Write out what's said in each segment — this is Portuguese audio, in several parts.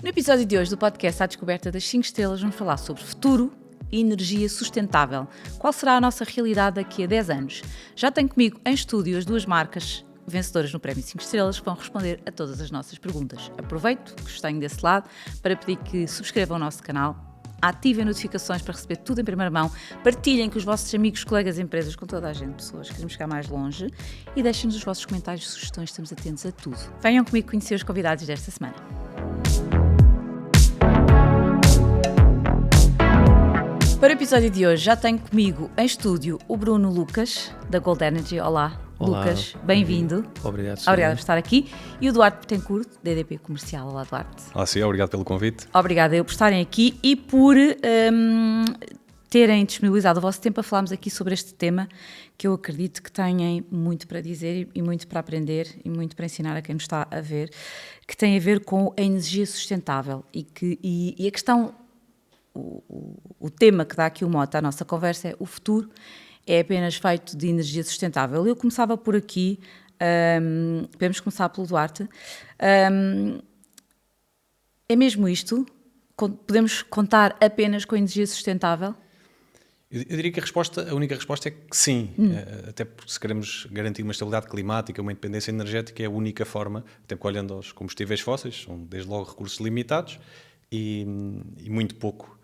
No episódio de hoje do podcast À Descoberta das 5 Estrelas, vamos falar sobre futuro e energia sustentável. Qual será a nossa realidade daqui a 10 anos? Já tenho comigo em estúdio as duas marcas vencedoras no Prémio 5 Estrelas que vão responder a todas as nossas perguntas. Aproveito que os tenho desse lado para pedir que subscrevam o nosso canal, ativem notificações para receber tudo em primeira mão, partilhem com os vossos amigos, colegas, empresas, com toda a gente, pessoas que queremos chegar mais longe, e deixem-nos os vossos comentários e sugestões, estamos atentos a tudo. Venham comigo conhecer os convidados desta semana. Para o episódio de hoje já tenho comigo em estúdio o Bruno Lucas, da Gold Energy. Olá, Lucas, bem-vindo. Obrigado, Obrigada por estar aqui. E o Duarte Betancourt, da EDP Comercial. Olá, Duarte. Olá, sim, obrigado pelo convite. Obrigada eu por estarem aqui e por terem disponibilizado o vosso tempo a falarmos aqui sobre este tema que eu acredito que têm muito para dizer e muito para aprender e muito para ensinar a quem nos está a ver, que tem a ver com a energia sustentável e a questão... O tema que dá aqui o mote à nossa conversa é: o futuro é apenas feito de energia sustentável. Eu começava por aqui, podemos começar pelo Duarte. É mesmo isto? Podemos contar apenas com energia sustentável? Eu diria que a única resposta é que sim, até porque se queremos garantir uma estabilidade climática, uma independência energética, é a única forma, até porque olhando aos combustíveis fósseis, são desde logo recursos limitados e muito pouco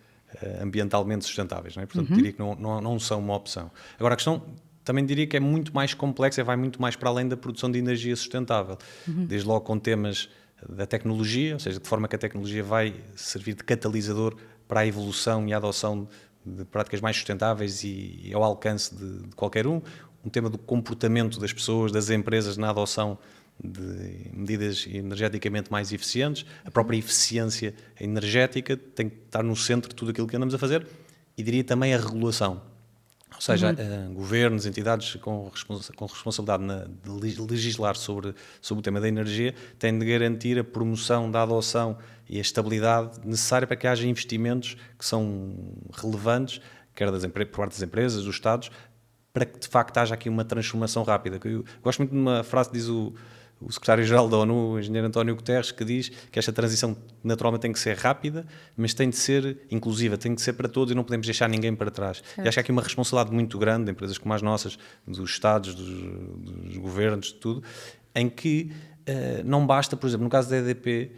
ambientalmente sustentáveis, não é? Portanto, diria que não são uma opção. Agora, a questão também diria que é muito mais complexa e vai muito mais para além da produção de energia sustentável. Desde logo com temas da tecnologia, ou seja, de forma que a tecnologia vai servir de catalisador para a evolução e a adoção de práticas mais sustentáveis e ao alcance de qualquer um. Um tema do comportamento das pessoas, das empresas na adoção de medidas energeticamente mais eficientes. A própria eficiência energética tem que estar no centro de tudo aquilo que andamos a fazer, e diria também a regulação. Ou seja, governos, entidades com responsabilidade de legislar sobre o tema da energia têm de garantir a promoção da adoção e a estabilidade necessária para que haja investimentos que são relevantes, quer por parte das empresas, dos Estados, para que de facto haja aqui uma transformação rápida. Eu gosto muito de uma frase que diz o secretário-geral da ONU, o engenheiro António Guterres, que diz que esta transição naturalmente tem que ser rápida, mas tem de ser inclusiva, tem de ser para todos e não podemos deixar ninguém para trás. Certo. E acho que há aqui uma responsabilidade muito grande de empresas como as nossas, dos Estados, dos governos, de tudo, em que não basta, por exemplo, no caso da EDP,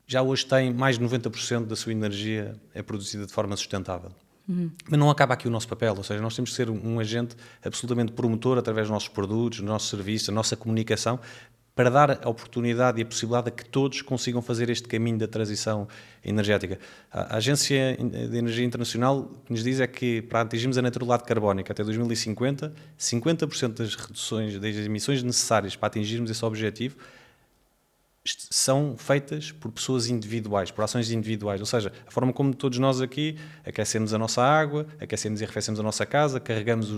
já hoje tem mais de 90% da sua energia é produzida de forma sustentável. Mas não acaba aqui o nosso papel, ou seja, nós temos de ser um agente absolutamente promotor através dos nossos produtos, dos nossos serviços, da nossa comunicação, para dar a oportunidade e a possibilidade a que todos consigam fazer este caminho da transição energética. A Agência de Energia Internacional o que nos diz é que para atingirmos a neutralidade carbónica até 2050, 50% das reduções das emissões necessárias para atingirmos esse objetivo são feitas por pessoas individuais, por ações individuais, ou seja, a forma como todos nós aqui aquecemos a nossa água, aquecemos e arrefecemos a nossa casa, carregamos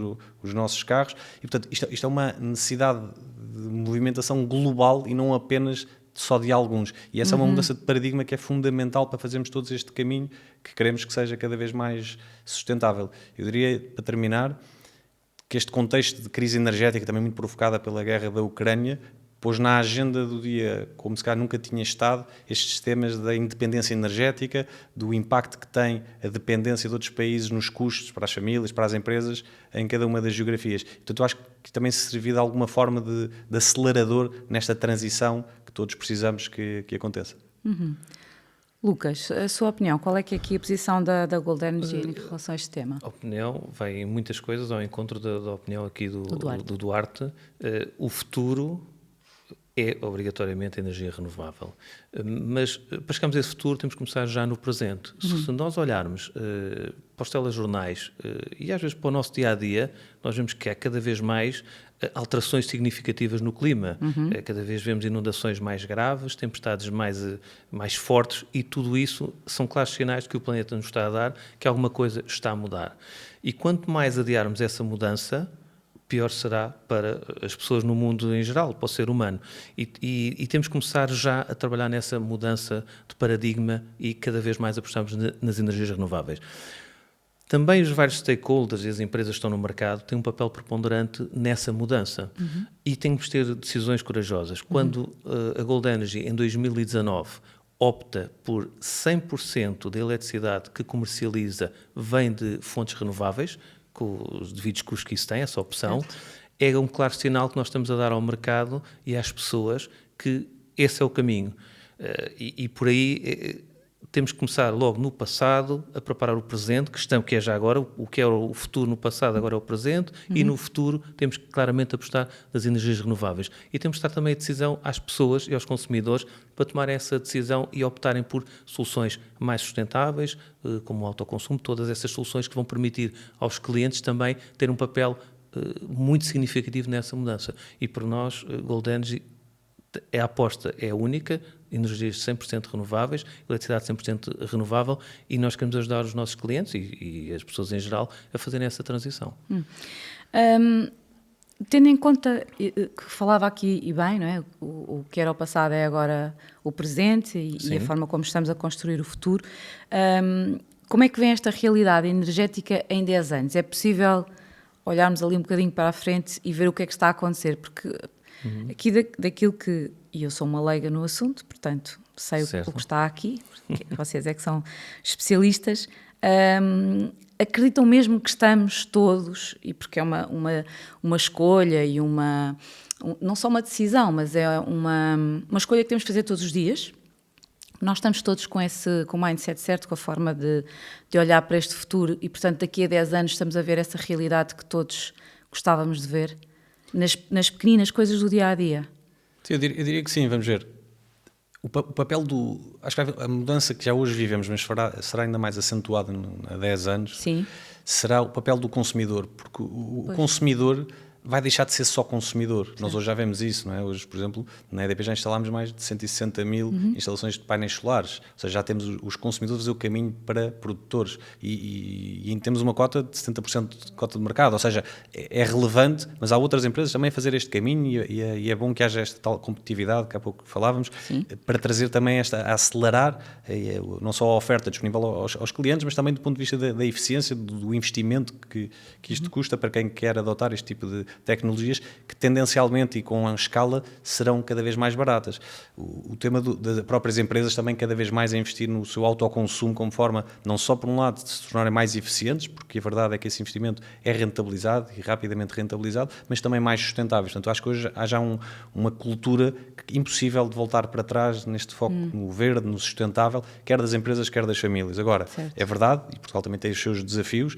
os nossos carros, e portanto isto é uma necessidade de movimentação global e não apenas só de alguns, e essa é uma mudança de paradigma que é fundamental para fazermos todos este caminho que queremos que seja cada vez mais sustentável. Eu diria, para terminar, que este contexto de crise energética, também muito provocada pela guerra da Ucrânia, pôs na agenda do dia, como se calhar nunca tinha estado, estes temas da independência energética, do impacto que tem a dependência de outros países nos custos para as famílias, para as empresas, em cada uma das geografias. Portanto, eu acho que também se servir de alguma forma de acelerador nesta transição que todos precisamos que aconteça. Lucas, a sua opinião, qual é que é aqui a posição da Gold Energy em relação a este tema? A opinião vai em muitas coisas ao encontro da opinião aqui do Duarte. O futuro é obrigatoriamente energia renovável. Mas para chegarmos a esse futuro temos que começar já no presente. Se nós olharmos para os telejornais e às vezes para o nosso dia-a-dia, nós vemos que há cada vez mais alterações significativas no clima. Cada vez vemos inundações mais graves, tempestades mais fortes, e tudo isso são claros sinais que o planeta nos está a dar que alguma coisa está a mudar. E quanto mais adiarmos essa mudança, pior será para as pessoas no mundo em geral, para o ser humano. E temos que começar já a trabalhar nessa mudança de paradigma e cada vez mais apostarmos nas energias renováveis. Também os vários stakeholders e as empresas que estão no mercado têm um papel preponderante nessa mudança. E temos que ter decisões corajosas. Quando a Gold Energy, em 2019, opta por 100% da eletricidade que comercializa vem de fontes renováveis, com os devidos custos que isso tem, essa opção, é um claro sinal que nós estamos a dar ao mercado e às pessoas que esse é o caminho. E por aí temos que começar logo no passado a preparar o presente, que é já agora, o que era o futuro no passado agora é o presente, e no futuro temos que claramente apostar nas energias renováveis. E temos que dar também a decisão às pessoas e aos consumidores para tomarem essa decisão e optarem por soluções mais sustentáveis, como o autoconsumo, todas essas soluções que vão permitir aos clientes também ter um papel muito significativo nessa mudança. E para nós, Gold Energy, a aposta é única, energias 100% renováveis, eletricidade 100% renovável, e nós queremos ajudar os nossos clientes e as pessoas em geral a fazerem essa transição. Tendo em conta que falava aqui, e bem, não é? O que era o passado é agora o presente e a forma como estamos a construir o futuro. Como é que vem esta realidade energética em 10 anos? É possível olharmos ali um bocadinho para a frente e ver o que é que está a acontecer? Porque aqui daquilo que... E eu sou uma leiga no assunto, portanto, sei o que está aqui, vocês é que são especialistas. Acreditam mesmo que estamos todos, e porque é uma escolha e não só uma decisão, mas é uma escolha que temos de fazer todos os dias. Nós estamos todos com o mindset certo, com a forma de olhar para este futuro e, portanto, daqui a 10 anos estamos a ver essa realidade que todos gostávamos de ver nas pequeninas coisas do dia-a-dia. Sim, eu diria que sim, vamos ver. O papel acho que a mudança que já hoje vivemos, mas será ainda mais acentuada há 10 anos, sim, será o papel do consumidor, porque o consumidor vai deixar de ser só consumidor. Sim. Nós hoje já vemos isso, não é? Hoje, por exemplo, na EDP já instalámos mais de 160 mil instalações de painéis solares, ou seja, já temos os consumidores a fazer o caminho para produtores e temos uma cota de 70% de cota de mercado, ou seja, é relevante, mas há outras empresas também a fazer este caminho e é bom que haja esta tal competitividade que há pouco falávamos, sim, para trazer também a acelerar não só a oferta disponível aos clientes, mas também do ponto de vista da eficiência, do investimento que isto custa para quem quer adotar este tipo de tecnologias que tendencialmente e com a escala serão cada vez mais baratas. O tema das próprias empresas também cada vez mais a investir no seu autoconsumo como forma, não só por um lado de se tornarem mais eficientes, porque a verdade é que esse investimento é rentabilizado e rapidamente rentabilizado, mas também mais sustentáveis. Portanto, acho que hoje há já uma cultura impossível de voltar para trás neste foco no verde, no sustentável, quer das empresas, quer das famílias. Agora, certo, é verdade, e Portugal também tem os seus desafios,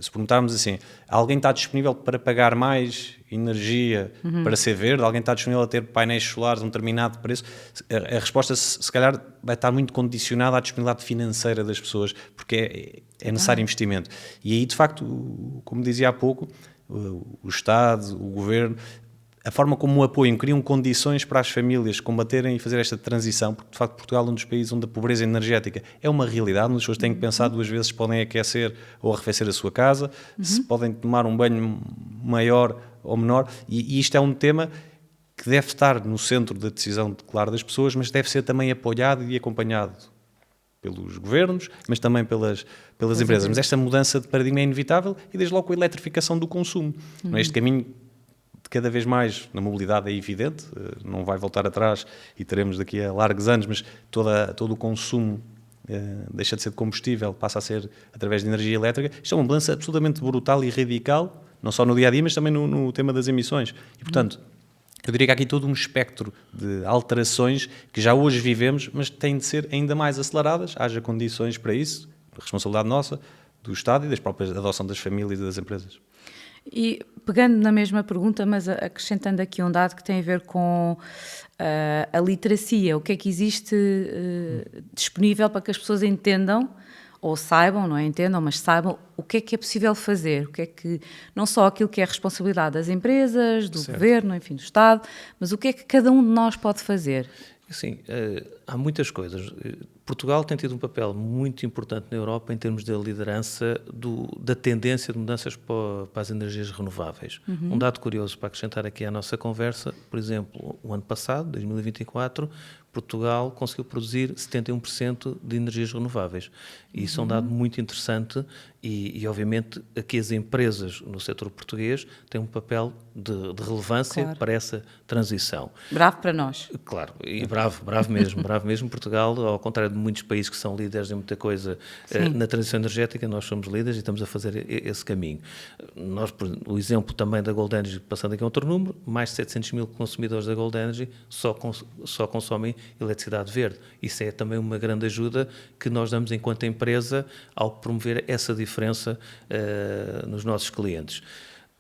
se perguntarmos assim, alguém está disponível para pagar mais energia para ser verde? Alguém está disponível a ter painéis solares a um determinado preço? A resposta, se calhar, vai estar muito condicionada à disponibilidade financeira das pessoas, porque é necessário investimento. E aí, de facto, como dizia há pouco, o Estado, o Governo, a forma como o apoiam, criam condições para as famílias combaterem e fazer esta transição, porque de facto Portugal é um dos países onde a pobreza energética é uma realidade, onde as pessoas têm que pensar duas vezes se podem aquecer ou arrefecer a sua casa, se podem tomar um banho maior ou menor, e isto é um tema que deve estar no centro da decisão, claro, das pessoas, mas deve ser também apoiado e acompanhado pelos governos, mas também pelas empresas. Mas esta mudança de paradigma é inevitável e desde logo a eletrificação do consumo. Este caminho cada vez mais na mobilidade é evidente, não vai voltar atrás e teremos daqui a largos anos, mas todo o consumo deixa de ser de combustível, passa a ser através de energia elétrica. Isto é uma mudança absolutamente brutal e radical, não só no dia-a-dia, mas também no tema das emissões. E, portanto, eu diria que há aqui todo um espectro de alterações que já hoje vivemos, mas que têm de ser ainda mais aceleradas, haja condições para isso, responsabilidade nossa, do Estado e das próprias adoção das famílias e das empresas. E pegando na mesma pergunta, mas acrescentando aqui um dado que tem a ver com a literacia, o que é que existe disponível para que as pessoas entendam, ou saibam, não é entendam, mas saibam o que é possível fazer, o que é que, não só aquilo que é a responsabilidade das empresas, do Governo, enfim, do Estado, mas o que é que cada um de nós pode fazer? Sim, há muitas coisas. Portugal tem tido um papel muito importante na Europa em termos de liderança da tendência de mudanças para as energias renováveis. Um dado curioso para acrescentar aqui à nossa conversa, por exemplo, o ano passado, 2024, Portugal conseguiu produzir 71% de energias renováveis. E isso é um dado muito interessante e obviamente, aqui as empresas no setor português têm um papel de relevância para essa transição. Bravo para nós. Claro, e bravo mesmo. Bravo mesmo. Portugal, ao contrário de muitos países que são líderes em muita coisa na transição energética, nós somos líderes e estamos a fazer esse caminho. Nós, o exemplo também da Gold Energy, passando aqui a outro número, mais de 700 mil consumidores da Gold Energy só consomem eletricidade verde. Isso é também uma grande ajuda que nós damos enquanto empresa ao promover essa diferença nos nossos clientes.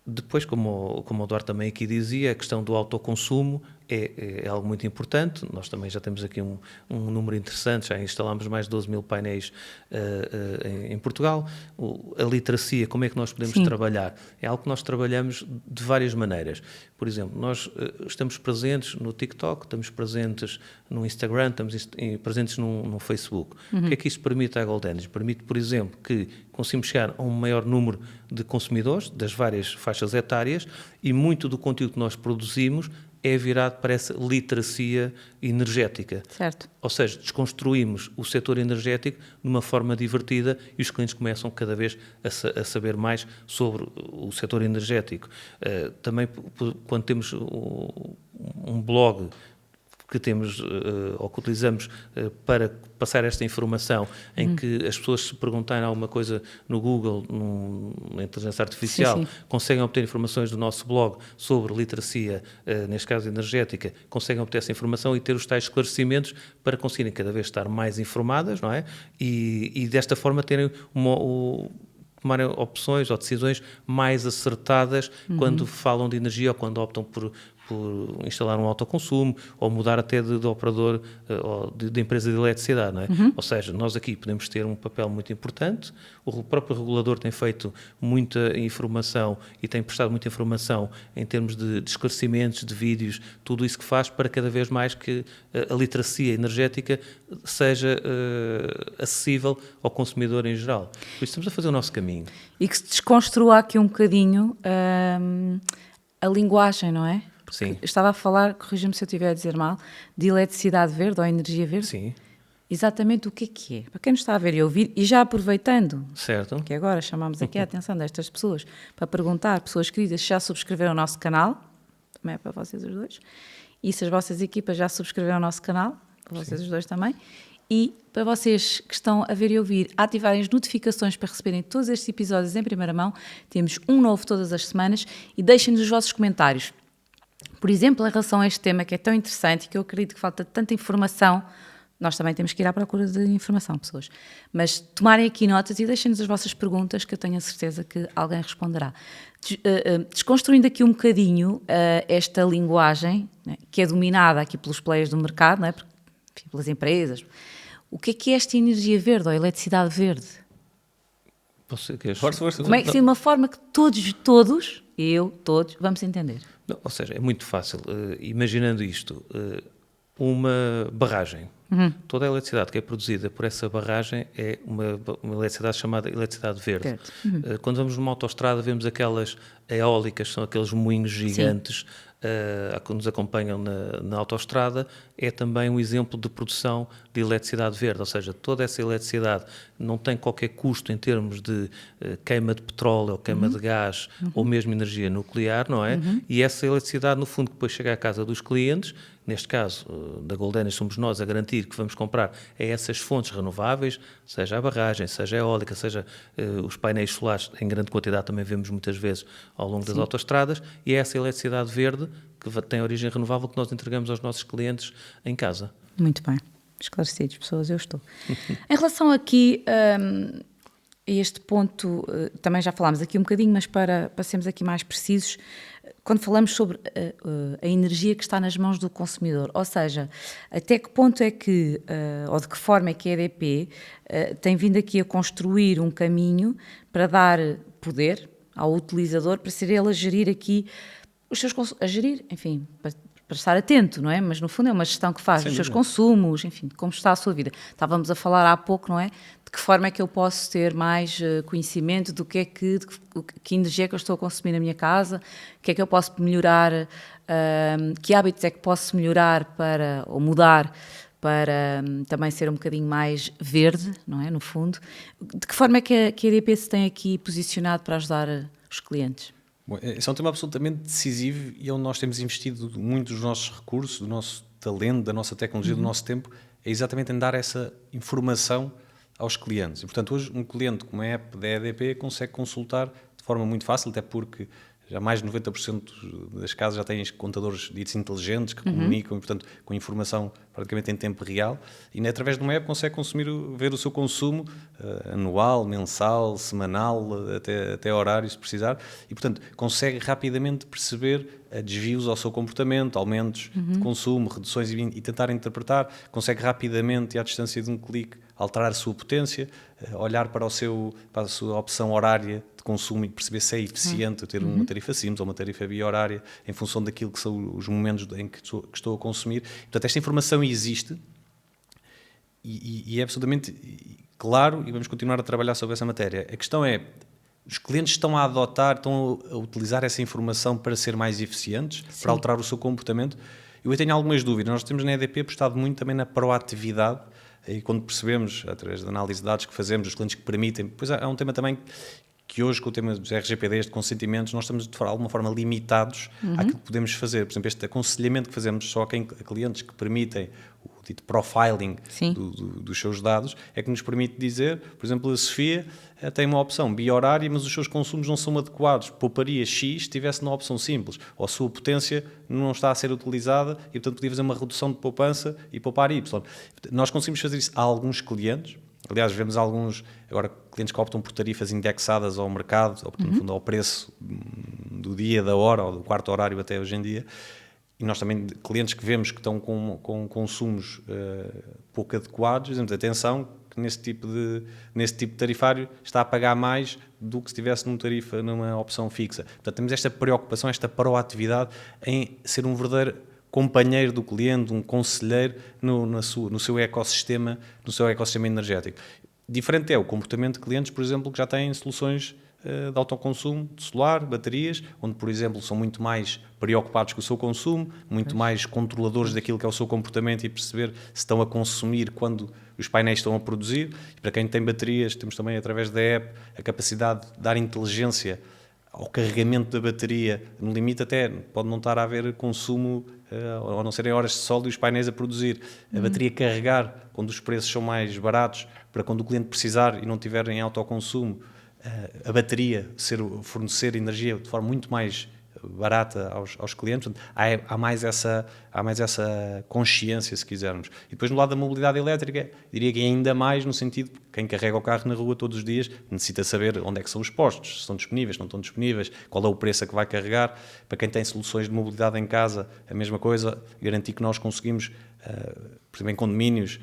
Depois, como o Duarte também aqui dizia, a questão do autoconsumo é algo muito importante. Nós também já temos aqui um número interessante, já instalámos mais de 12 mil painéis em Portugal. A literacia, como é que nós podemos trabalhar? É algo que nós trabalhamos de várias maneiras. Por exemplo, nós estamos presentes no TikTok, estamos presentes no Instagram, estamos presentes no Facebook. O que é que isto permite à Gold Energy? Permite, por exemplo, que conseguimos chegar a um maior número de consumidores das várias faixas etárias e muito do conteúdo que nós produzimos é virado para essa literacia energética. Certo. Ou seja, desconstruímos o setor energético de uma forma divertida e os clientes começam cada vez a saber mais sobre o setor energético. Também, quando temos um blog que temos ou que utilizamos para passar esta informação, em que as pessoas se perguntarem alguma coisa no Google, na inteligência artificial, conseguem obter informações do nosso blog sobre literacia, neste caso energética, conseguem obter essa informação e ter os tais esclarecimentos para conseguirem cada vez estar mais informadas, não é? E desta forma terem tomarem opções ou decisões mais acertadas quando falam de energia ou quando optam por instalar um autoconsumo ou mudar até de operador ou de empresa de eletricidade, não é? Ou seja, nós aqui podemos ter um papel muito importante, o próprio regulador tem feito muita informação e tem prestado muita informação em termos de esclarecimentos, de vídeos, tudo isso que faz para cada vez mais que a literacia energética seja acessível ao consumidor em geral. Por isso estamos a fazer o nosso caminho. E que se desconstrua aqui um bocadinho a linguagem, não é? Sim. Estava a falar, corrija-me se eu estiver a dizer mal, de eletricidade verde ou energia verde. Sim. Exatamente o que é? Para quem nos está a ver e ouvir, e já aproveitando, certo, que agora chamamos aqui a atenção destas pessoas, para perguntar, pessoas queridas, se já subscreveram o nosso canal, também é para vocês os dois, e se as vossas equipas já subscreveram o nosso canal, para vocês os dois também, e para vocês que estão a ver e ouvir, ativarem as notificações para receberem todos estes episódios em primeira mão, temos um novo todas as semanas, e deixem-nos os vossos comentários. Por exemplo, em relação a este tema que é tão interessante e que eu acredito que falta tanta informação, nós também temos que ir à procura de informação, pessoas. Mas tomarem aqui notas e deixem-nos as vossas perguntas, que eu tenho a certeza que alguém responderá. Desconstruindo aqui um bocadinho esta linguagem, né, que é dominada aqui pelos players do mercado, né, pelas empresas. O que é esta energia verde ou eletricidade verde? Força. Como é que, de uma forma que todos, vamos entender? Não, ou seja, é muito fácil. Imaginando isto, uma barragem. Toda a eletricidade que é produzida por essa barragem é uma eletricidade chamada eletricidade verde. Quando vamos numa autoestrada vemos aquelas eólicas, são aqueles moinhos gigantes que nos acompanham na autoestrada, é também um exemplo de produção de eletricidade verde, ou seja, toda essa eletricidade não tem qualquer custo em termos de queima de petróleo, ou queima de gás, ou mesmo energia nuclear, não é? E essa eletricidade, no fundo, depois chega à casa dos clientes, neste caso, da Gold Energy somos nós a garantir que vamos comprar a essas fontes renováveis, seja a barragem, seja a eólica, seja os painéis solares, em grande quantidade também vemos muitas vezes ao longo das autoestradas, e é essa eletricidade verde que tem origem renovável que nós entregamos aos nossos clientes em casa. Muito bem, esclarecidos, pessoas, eu estou. Em relação aqui a este ponto, também já falámos aqui um bocadinho, mas para sermos aqui mais precisos, quando falamos sobre a energia que está nas mãos do consumidor, ou seja, até que ponto é que, ou de que forma é que a EDP tem vindo aqui a construir um caminho para dar poder ao utilizador, para ser ele a gerir aqui os seus, enfim, para estar atento, não é? Mas no fundo é uma gestão que faz dos seus consumos, enfim, de como está a sua vida. Estávamos a falar há pouco, não é? De que forma é que eu posso ter mais conhecimento do que energia é que eu estou a consumir na minha casa, o que é que eu posso melhorar, que hábitos é que posso melhorar ou mudar para também ser um bocadinho mais verde, não é? No fundo. De que forma é que a EDP se tem aqui posicionado para ajudar os clientes? Bom, esse é um tema absolutamente decisivo e onde nós temos investido muito dos nossos recursos, do nosso talento, da nossa tecnologia, do nosso tempo, é exatamente em dar essa informação aos clientes. E, portanto, hoje um cliente com uma app da EDP consegue consultar de forma muito fácil, até porque já mais de 90% das casas já têm contadores ditos inteligentes que comunicam, e, portanto, com informação praticamente em tempo real. E através de uma app consegue ver o seu consumo anual, mensal, semanal, até horário, se precisar. E, portanto, consegue rapidamente perceber desvios ao seu comportamento, aumentos de consumo, reduções e tentar interpretar. Consegue rapidamente, e à distância de um clique, alterar a sua potência, olhar para a sua opção horária de consumo e perceber se é eficiente ter uma tarifa simples ou uma tarifa bi-horária em função daquilo que são os momentos em que estou a consumir. Portanto, esta informação existe e é absolutamente claro e vamos continuar a trabalhar sobre essa matéria. A questão é, os clientes estão a utilizar essa informação para ser mais eficientes, Sim. para alterar o seu comportamento? Eu tenho algumas dúvidas. Nós temos na EDP apostado muito também na proatividade. E quando percebemos, através da análise de dados que fazemos, os clientes que permitem, depois há um tema também que hoje, com o tema dos RGPDs de consentimentos, nós estamos de alguma forma limitados àquilo que podemos fazer. Por exemplo, este aconselhamento que fazemos só a clientes que permitem o dito profiling dos seus dados, é que nos permite dizer, por exemplo, a Sofia tem uma opção bi-horária, mas os seus consumos não são adequados. Pouparia X se estivesse na opção simples, ou a sua potência não está a ser utilizada e, portanto, podia fazer uma redução de poupança e poupar Y. Nós conseguimos fazer isso a alguns clientes. Aliás, vemos alguns, agora, clientes que optam por tarifas indexadas ao mercado, ou, no fundo, ao preço do dia, da hora, ou do quarto horário até hoje em dia. E nós também, clientes que vemos que estão com consumos pouco adequados, dizemos, atenção, que nesse tipo de tarifário está a pagar mais do que se estivesse numa opção fixa. Portanto, temos esta preocupação, esta proatividade em ser um verdadeiro companheiro do cliente, um conselheiro no seu ecossistema energético. Diferente é o comportamento de clientes, por exemplo, que já têm soluções de autoconsumo, de solar, baterias, onde, por exemplo, são muito mais preocupados com o seu consumo, muito mais controladores daquilo que é o seu comportamento e perceber se estão a consumir quando os painéis estão a produzir. E para quem tem baterias, temos também, através da app, a capacidade de dar inteligência ao carregamento da bateria, no limite até pode não estar a haver consumo, ou não serem horas de sol e os painéis a produzir. A bateria carregar quando os preços são mais baratos, para quando o cliente precisar e não tiver em autoconsumo, a bateria fornecer energia de forma muito mais barata aos clientes. Há mais essa consciência, se quisermos. E depois, no lado da mobilidade elétrica, diria que ainda mais no sentido de quem carrega o carro na rua todos os dias necessita saber onde é que são os postos, se estão disponíveis, se não estão disponíveis, qual é o preço a que vai carregar. Para quem tem soluções de mobilidade em casa, a mesma coisa, garantir que nós conseguimos, por exemplo, em condomínios,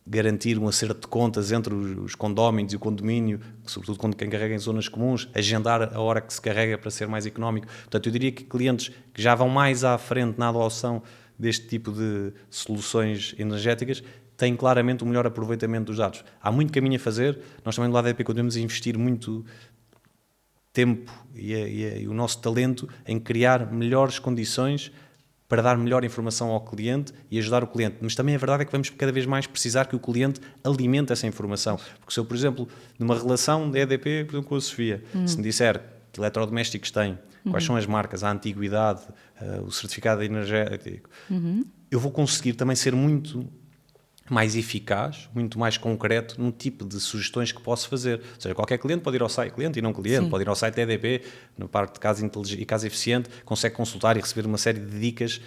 garantir um acerto de contas entre os condóminos e o condomínio, sobretudo quando quem carrega em zonas comuns, agendar a hora que se carrega para ser mais económico. Portanto, eu diria que clientes que já vão mais à frente na adoção deste tipo de soluções energéticas têm claramente o melhor aproveitamento dos dados. Há muito caminho a fazer. Nós também do lado da EDP continuamos a investir muito tempo e o nosso talento em criar melhores condições para dar melhor informação ao cliente e ajudar o cliente. Mas também a verdade é que vamos cada vez mais precisar que o cliente alimente essa informação. Porque se eu, por exemplo, numa relação da EDP, por exemplo, com a Sofia, se me disser que eletrodomésticos tem, quais são as marcas, a antiguidade, o certificado energético, eu vou conseguir também ser muito mais eficaz, muito mais concreto no tipo de sugestões que posso fazer. Ou seja, qualquer cliente pode ir ao site, cliente e não cliente, pode ir ao site da EDP, na parte de casa inteligente e casa eficiente, consegue consultar e receber uma série de dicas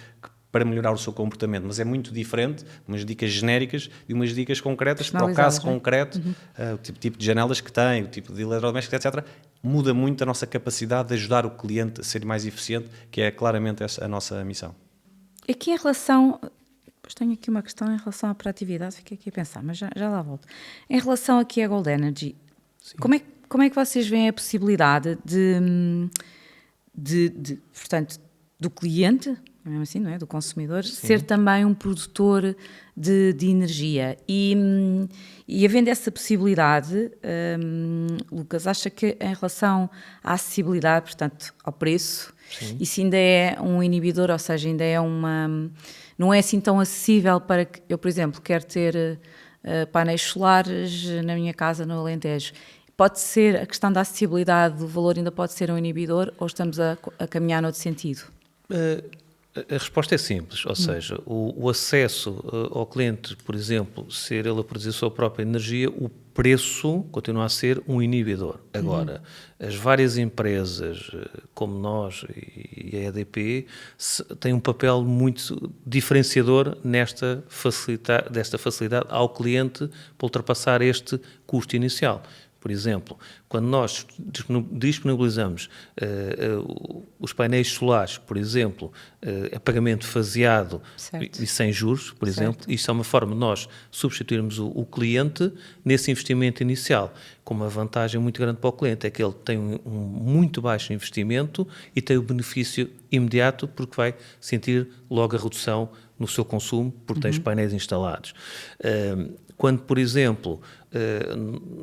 para melhorar o seu comportamento. Mas é muito diferente, umas dicas genéricas e umas dicas concretas, para o caso concreto, o tipo de janelas que tem, o tipo de eletrodomésticos, etc., muda muito a nossa capacidade de ajudar o cliente a ser mais eficiente, que é claramente essa a nossa missão. Aqui em relação... Tenho aqui uma questão em relação à proatividade, fiquei aqui a pensar, mas já lá volto. Em relação aqui à Gold Energy, como é que vocês veem a possibilidade portanto, do cliente, é mesmo assim, não é? Do consumidor, ser também um produtor de energia. E havendo essa possibilidade, Lucas, acha que em relação à acessibilidade, portanto, ao preço, isso ainda é um inibidor, ou seja, ainda é não é assim tão acessível para que eu, por exemplo, quero ter painéis solares na minha casa no Alentejo. Pode ser a questão da acessibilidade, do valor ainda pode ser um inibidor, ou estamos a caminhar noutro sentido? A resposta é simples, ou seja, o acesso ao cliente, por exemplo, ser ele a produzir a sua própria energia, o preço continua a ser um inibidor. Agora, as várias empresas, como nós e a EDP, têm um papel muito diferenciador desta facilidade ao cliente para ultrapassar este custo inicial. Por exemplo, quando nós disponibilizamos os painéis solares, por exemplo, a pagamento faseado e sem juros, por exemplo, isto é uma forma de nós substituirmos o cliente nesse investimento inicial, com uma vantagem muito grande para o cliente, é que ele tem um muito baixo investimento e tem o benefício imediato porque vai sentir logo a redução no seu consumo porque tem os painéis instalados. Quando, por exemplo,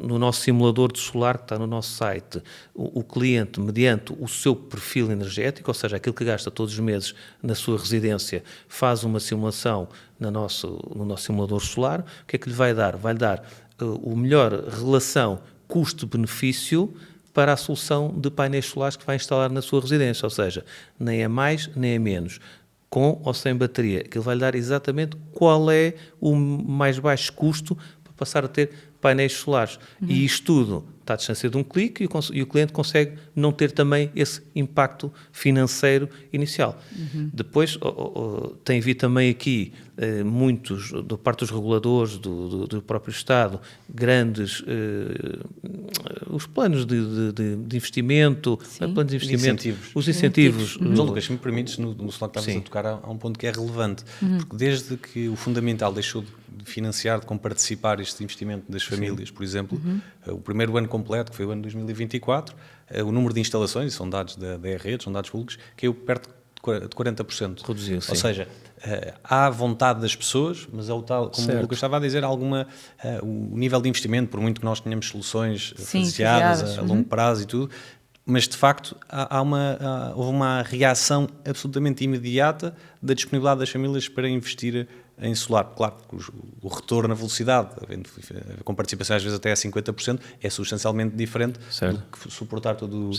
no nosso simulador de solar que está no nosso site, o cliente, mediante o seu perfil energético, ou seja, aquilo que gasta todos os meses na sua residência, faz uma simulação no nosso simulador solar, o que é que lhe vai dar? Vai-lhe dar a melhor relação custo-benefício para a solução de painéis solares que vai instalar na sua residência, ou seja, nem é mais nem é menos. Com ou sem bateria, que ele vai lhe dar exatamente qual é o mais baixo custo para passar a ter painéis solares. E isto tudo está à distância de um clique e o cliente consegue não ter também esse impacto financeiro inicial. Depois tem havido também aqui muitos, da parte dos reguladores do próprio Estado, grandes os planos de investimento, planos de investimento, os incentivos. Mas, Lucas, se me permites, no slide que estavas a tocar, há um ponto que é relevante, porque desde que o Fundamental deixou de financiar, de participar este investimento das famílias, por exemplo, o primeiro ano completo, que foi o ano de 2024, o número de instalações, e são dados da rede, são dados públicos, caiu perto de 40%. Reduziu, sim. Ou seja, há vontade das pessoas, mas é o tal, como o Lucas estava a dizer, o nível de investimento, por muito que nós tenhamos soluções faseadas a longo prazo e tudo, mas de facto houve uma reação absolutamente imediata da disponibilidade das famílias para investir em solar. Claro que o retorno na velocidade, com participação às vezes até a 50%, é substancialmente diferente do que suportar tudo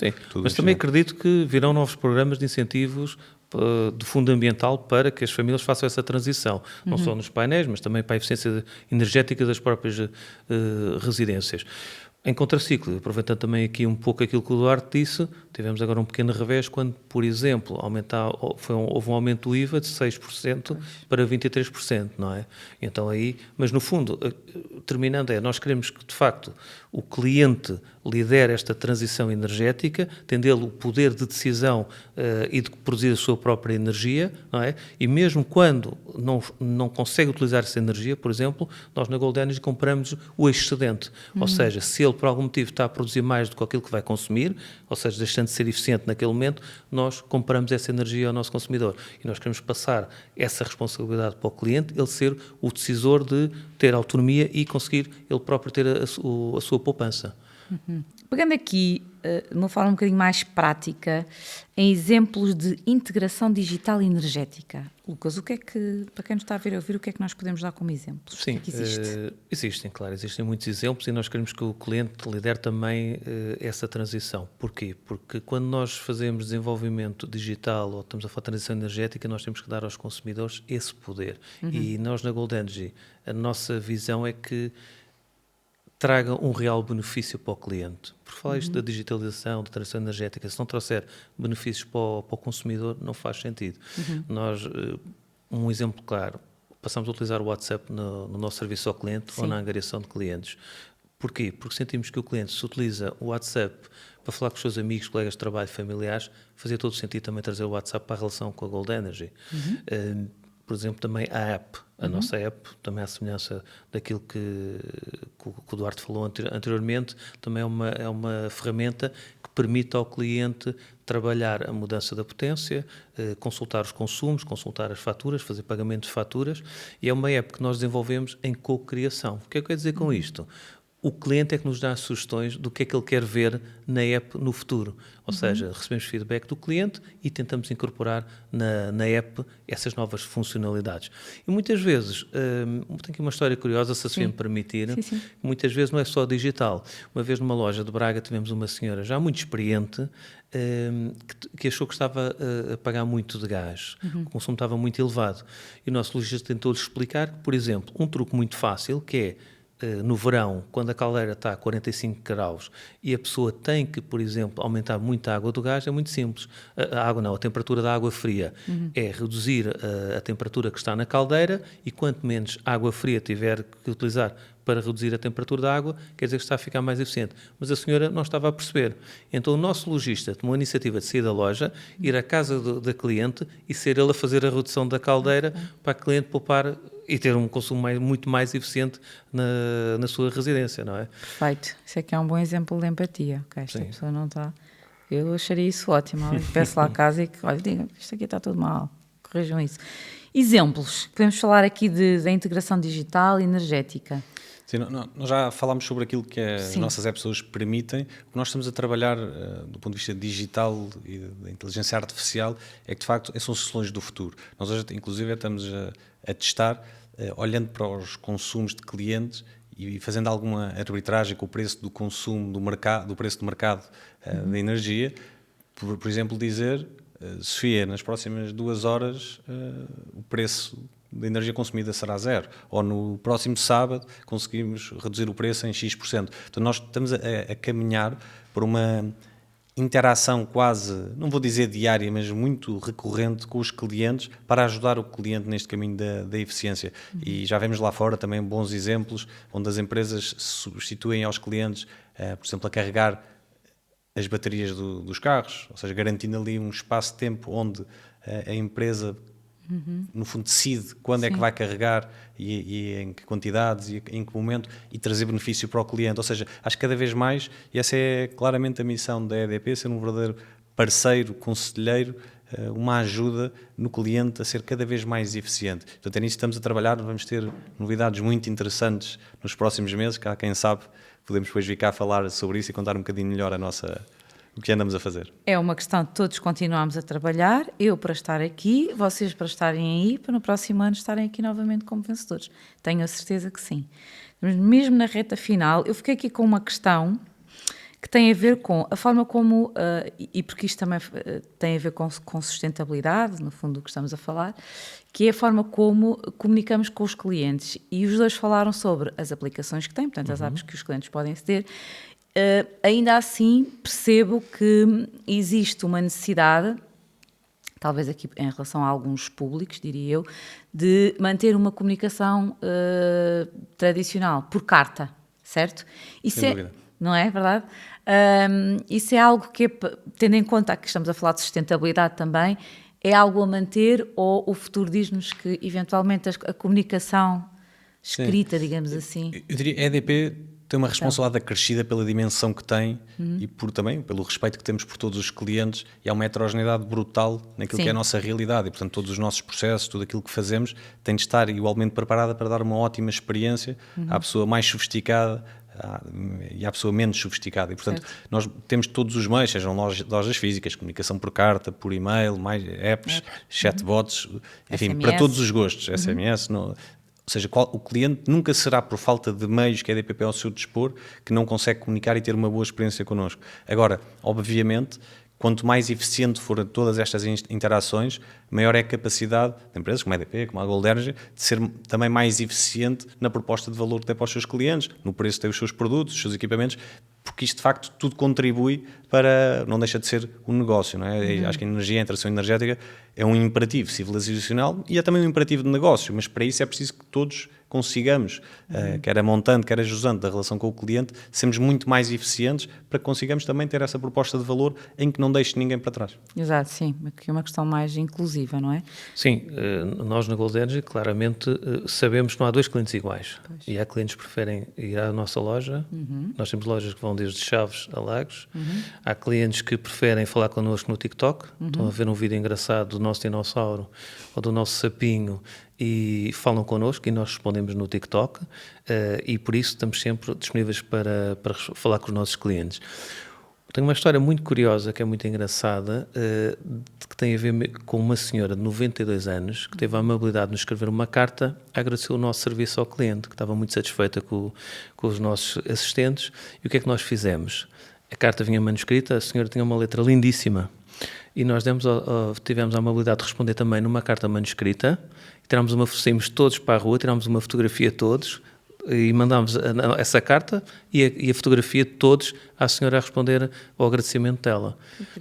mas também acredito que virão novos programas de incentivos de fundo ambiental para que as famílias façam essa transição, não só nos painéis, mas também para a eficiência energética das próprias residências. Em contraciclo, aproveitando também aqui um pouco aquilo que o Duarte disse, tivemos agora um pequeno revés quando, por exemplo, houve um aumento do IVA de 6% para 23%, não é? Então aí, mas no fundo, terminando nós queremos que de facto o cliente lidere esta transição energética, tendo ele o poder de decisão e de produzir a sua própria energia, não é? E mesmo quando não consegue utilizar essa energia, por exemplo, nós na Gold Energy compramos o excedente, ou seja, se ele por algum motivo está a produzir mais do que aquilo que vai consumir, ou seja, deixando de ser eficiente naquele momento, nós compramos essa energia ao nosso consumidor. E nós queremos passar essa responsabilidade para o cliente, ele ser o decisor de ter autonomia e conseguir ele próprio ter a sua poupança. Pegando aqui, de uma forma um bocadinho mais prática, em exemplos de integração digital e energética. Lucas, o que é que, para quem nos está a ver e ouvir, o que é que nós podemos dar como exemplos? Sim, existem muitos exemplos e nós queremos que o cliente lidere também essa transição. Porquê? Porque quando nós fazemos desenvolvimento digital ou estamos a falar de transição energética, nós temos que dar aos consumidores esse poder. E nós na Gold Energy, a nossa visão é que traga um real benefício para o cliente. Por falar isto da digitalização, da transição energética, se não trouxer benefícios para o consumidor, não faz sentido. Nós, um exemplo claro, passamos a utilizar o WhatsApp no nosso serviço ao cliente ou na angariação de clientes. Porquê? Porque sentimos que o cliente, se utiliza o WhatsApp para falar com os seus amigos, colegas de trabalho, familiares, fazia todo sentido também trazer o WhatsApp para a relação com a Gold Energy. Por exemplo, também a app, a nossa app, também à semelhança daquilo que o Duarte falou anteriormente, também é uma ferramenta que permite ao cliente trabalhar a mudança da potência, consultar os consumos, consultar as faturas, fazer pagamento de faturas, e é uma app que nós desenvolvemos em co-criação. O que é que eu quero dizer com isto? O cliente é que nos dá sugestões do que é que ele quer ver na app no futuro. Ou seja, recebemos feedback do cliente e tentamos incorporar na app essas novas funcionalidades. E muitas vezes, tenho aqui uma história curiosa, se a Sofia me permitir, sim. muitas vezes não é só digital. Uma vez numa loja de Braga tivemos uma senhora já muito experiente que achou que estava a pagar muito de gás. O consumo estava muito elevado. E o nosso lojista tentou-lhe explicar que, por exemplo, um truque muito fácil, que é no verão, quando a caldeira está a 45 graus e a pessoa tem que, por exemplo, aumentar muito a água do gás, é muito simples. A temperatura da água fria é reduzir a temperatura que está na caldeira, e quanto menos água fria tiver que utilizar para reduzir a temperatura da água, quer dizer que está a ficar mais eficiente. Mas a senhora não estava a perceber. Então o nosso lojista tomou a iniciativa de sair da loja, ir à casa da cliente e ser ele a fazer a redução da caldeira para a cliente poupar e ter um consumo muito mais eficiente na sua residência, não é? Perfeito. Isso é que é um bom exemplo de empatia. Okay, esta pessoa não está... Eu acharia isso ótimo. Peço lá a casa e que, olha, diga, isto aqui está tudo mal. Corrijam isso. Exemplos. Podemos falar aqui da integração digital e energética. Sim, nós já falámos sobre aquilo que as nossas apps hoje permitem. O que nós estamos a trabalhar do ponto de vista digital e da inteligência artificial é que, de facto, são soluções do futuro. Nós hoje, inclusive, estamos a testar, olhando para os consumos de clientes e fazendo alguma arbitragem com o preço do consumo do preço do mercado da energia. Por exemplo, dizer, Sofia, nas próximas 2 horas o preço da energia consumida será 0, ou no próximo sábado conseguimos reduzir o preço em X%. Então nós estamos a caminhar por uma interação quase, não vou dizer diária, mas muito recorrente com os clientes para ajudar o cliente neste caminho da eficiência. E já vemos lá fora também bons exemplos onde as empresas substituem aos clientes, por exemplo, a carregar as baterias dos carros, ou seja, garantindo ali um espaço de tempo onde a empresa no fundo decide quando é que vai carregar e em que quantidades e em que momento, e trazer benefício para o cliente. Ou seja, acho que cada vez mais, e essa é claramente a missão da EDP, ser um verdadeiro parceiro, conselheiro, uma ajuda no cliente a ser cada vez mais eficiente. Portanto, é nisso que estamos a trabalhar. Vamos ter novidades muito interessantes nos próximos meses, que quem sabe podemos depois vir cá falar sobre isso e contar um bocadinho melhor o que andamos a fazer. É uma questão de todos continuarmos a trabalhar, eu para estar aqui, vocês para estarem aí, para no próximo ano estarem aqui novamente como vencedores. Tenho a certeza que sim. Mas mesmo na reta final, eu fiquei aqui com uma questão que tem a ver com a forma como, e porque isto também tem a ver com sustentabilidade, no fundo do que estamos a falar, que é a forma como comunicamos com os clientes. E os dois falaram sobre as aplicações que têm, portanto as apps que os clientes podem aceder. Ainda assim percebo que existe uma necessidade, talvez aqui em relação a alguns públicos, diria eu, de manter uma comunicação tradicional, por carta, certo? Isso sem dúvida. Não é verdade? Isso é algo que, tendo em conta que estamos a falar de sustentabilidade também, é algo a manter, ou o futuro diz-nos que eventualmente a comunicação escrita, digamos assim... Eu diria, a EDP tem uma responsabilidade acrescida pela dimensão que tem e também pelo respeito que temos por todos os clientes, e há uma heterogeneidade brutal naquilo que é a nossa realidade, e portanto todos os nossos processos, tudo aquilo que fazemos tem de estar igualmente preparada para dar uma ótima experiência à pessoa mais sofisticada e à pessoa menos sofisticada, e portanto nós temos todos os meios, sejam lojas físicas, comunicação por carta, por e-mail, mais apps, chatbots, enfim, SMS. para todos os gostos, SMS, ou seja, o cliente nunca será por falta de meios que a EDP ao seu dispor que não consegue comunicar e ter uma boa experiência connosco. Agora, obviamente, quanto mais eficiente forem todas estas interações, maior é a capacidade de empresas como a EDP, como a Gold Energy, de ser também mais eficiente na proposta de valor que tem para os seus clientes, no preço que tem os seus produtos, os seus equipamentos, porque isto de facto tudo contribui para, não deixa de ser um negócio, não é? Acho que a energia, a transição energética é um imperativo civilizacional e é também um imperativo de negócio, mas para isso é preciso que todos consigamos, quer a montante, quer a jusante da relação com o cliente, sermos muito mais eficientes para que consigamos também ter essa proposta de valor em que não deixe ninguém para trás. Exato, sim, que é uma questão mais inclusiva, não é? Sim, nós na Gold Energy claramente sabemos que não há dois clientes iguais. Pois. E há clientes que preferem ir à nossa loja. Nós temos lojas que vão desde Chaves a Lagos. Há clientes que preferem falar connosco no TikTok. Estão a ver um vídeo engraçado do nosso dinossauro ou do nosso sapinho e falam connosco e nós respondemos no TikTok, e por isso estamos sempre disponíveis para falar com os nossos clientes. Tenho uma história muito curiosa, que é muito engraçada, que tem a ver com uma senhora de 92 anos que teve a amabilidade de nos escrever uma carta a agradecer o nosso serviço ao cliente, que estava muito satisfeita com os nossos assistentes. E o que é que nós fizemos? A carta vinha manuscrita, a senhora tinha uma letra lindíssima e nós tivemos a amabilidade de responder também numa carta manuscrita. Saímos todos para a rua, tirámos uma fotografia todos e mandámos essa carta e a fotografia de todos à senhora a responder ao agradecimento dela.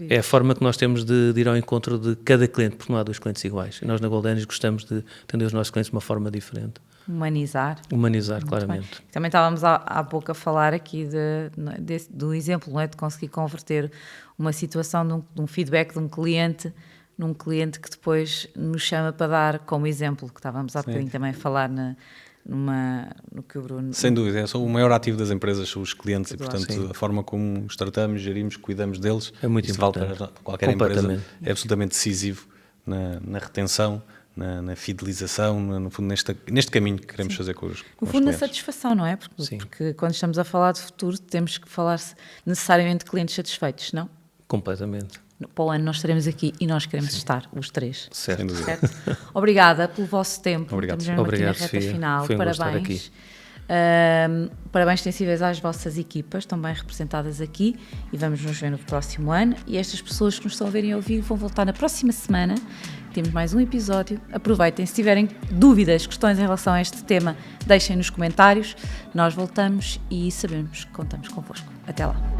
É a forma que nós temos de ir ao encontro de cada cliente, porque não há dois clientes iguais. E nós na Gold Energy gostamos de atender os nossos clientes de uma forma diferente. Humanizar, claramente. Bem. Também estávamos há pouco a falar aqui do exemplo, não é? De conseguir converter uma situação de um feedback de um cliente num cliente que depois nos chama para dar como exemplo, que estávamos há bocadinho também a falar no que o Bruno... Sem dúvida, o maior ativo das empresas são os clientes e, portanto, sim. A forma como os tratamos, gerimos, cuidamos deles, é muito importante. Vale para qualquer empresa, é absolutamente decisivo na retenção, na fidelização, no fundo, neste caminho que queremos fazer com os clientes. No fundo, na satisfação, não é? Porque quando estamos a falar de futuro, temos que falar necessariamente de clientes satisfeitos, não? Completamente. Para o ano nós estaremos aqui e nós queremos estar, os três. Certo. Obrigada pelo vosso tempo. Obrigado. Estamos aqui na reta final. Foi um Parabéns. gosto estar aqui. Parabéns extensíveis às vossas equipas, também representadas aqui, e vamos nos ver no próximo ano. E estas pessoas que nos estão a ver e a ouvir vão voltar na próxima semana. Temos mais um episódio. Aproveitem. Se tiverem dúvidas, questões em relação a este tema, deixem nos comentários. Nós voltamos e sabemos que contamos convosco. Até lá.